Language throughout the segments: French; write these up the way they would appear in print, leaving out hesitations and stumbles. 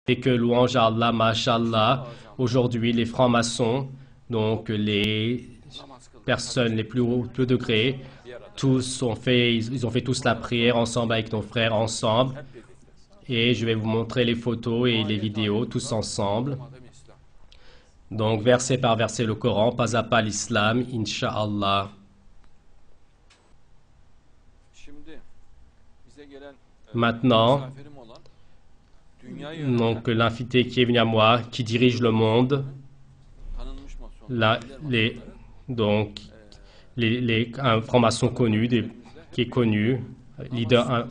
Et que louange à Allah, mashallah, aujourd'hui les francs-maçons, donc les personnes les plus hauts degrés, ils ont fait tous la prière ensemble avec nos frères ensemble. Et je vais vous montrer les photos et les vidéos tous ensemble. Donc verset par verset le Coran, pas à pas l'islam, Inch'Allah. Maintenant, donc l'invité qui est venu à moi, qui dirige le monde, un franc-maçon connu, qui est connu, un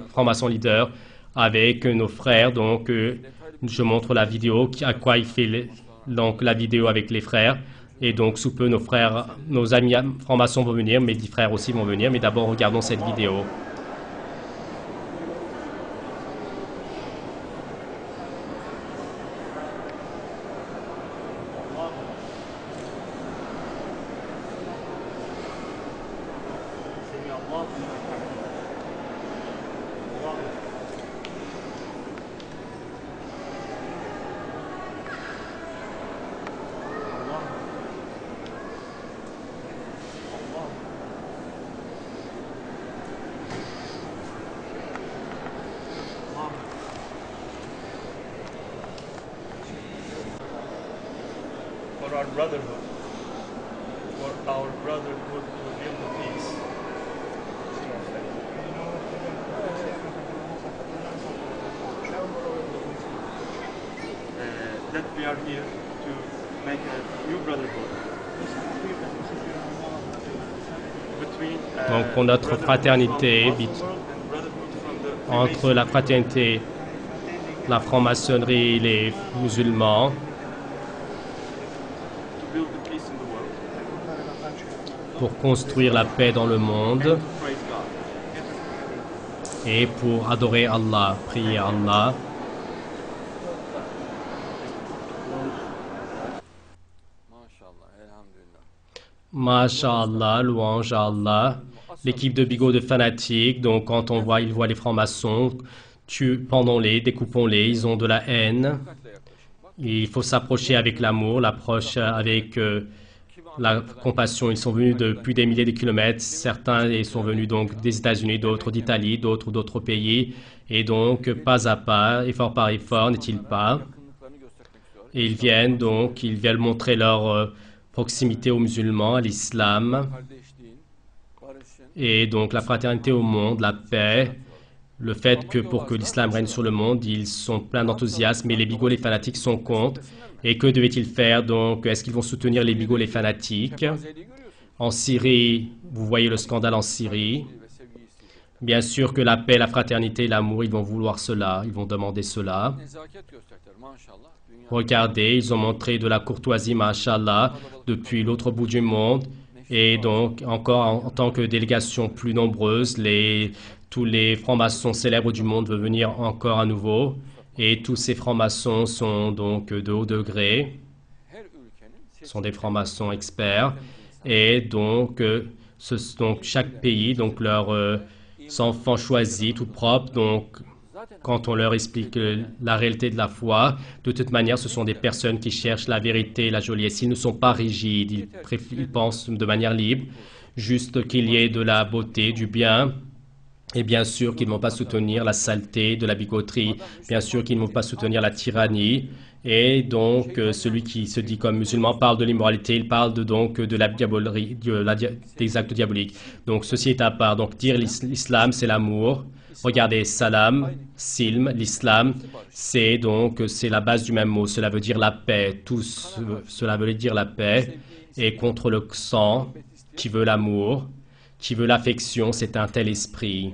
franc-maçon leader, avec nos frères. Donc, je montre la vidéo, à quoi il fait donc la vidéo avec les frères. Et donc, sous peu, nos amis francs-maçons vont venir, mes 10 frères aussi vont venir. Mais d'abord, regardons cette vidéo. For our brotherhood, to build the peace. That we are here to make a new brotherhood between, donc pour notre fraternité, entre la fraternité, la franc-maçonnerie et les musulmans, pour construire la paix dans le monde et pour adorer Allah, prier Allah. Masha'Allah, louange à Allah. L'équipe de bigots de fanatiques, donc quand ils voient les francs-maçons, pendons-les, découpons-les, ils ont de la haine. Il faut s'approcher avec l'amour, l'approche avec la compassion. Ils sont venus depuis des milliers de kilomètres. Certains ils sont venus donc des États-Unis, d'autres d'Italie, d'autres pays. Et donc, pas à pas, effort par effort, n'est-il pas? Et ils viennent montrer leur proximité aux musulmans, à l'islam. Et donc, la fraternité au monde, la paix. Le fait que pour que l'islam règne sur le monde, ils sont pleins d'enthousiasme, mais les bigots, les fanatiques sont contre. Et que devaient-ils faire? Donc, est-ce qu'ils vont soutenir les bigots, les fanatiques? En Syrie, vous voyez le scandale en Syrie. Bien sûr que la paix, la fraternité, l'amour, ils vont vouloir cela, ils vont demander cela. Regardez, ils ont montré de la courtoisie, mashallah, depuis l'autre bout du monde. Et donc, encore en tant que délégation plus nombreuse, tous les francs-maçons célèbres du monde veulent venir encore à nouveau. Et tous ces francs-maçons sont donc de haut degré, sont des francs-maçons experts. Et donc, chaque pays, donc leurs enfants choisis, tout propres, donc quand on leur explique la réalité de la foi, de toute manière, ce sont des personnes qui cherchent la vérité, la joliesse. Ils ne sont pas rigides, ils pensent de manière libre, juste qu'il y ait de la beauté, du bien. Et bien sûr qu'ils ne vont pas soutenir la saleté de la bigoterie, bien sûr qu'ils ne vont pas soutenir la tyrannie. Et donc, celui qui se dit comme musulman parle de l'immoralité, il parle de la diabolerie, des actes diaboliques. Donc, ceci est à part. Donc, dire l'islam, c'est l'amour. Regardez, salam, silm, l'islam, c'est la base du même mot. Cela veut dire la paix. Cela veut dire la paix. Et contre le sang, qui veut l'amour, qui veut l'affection, c'est un tel esprit.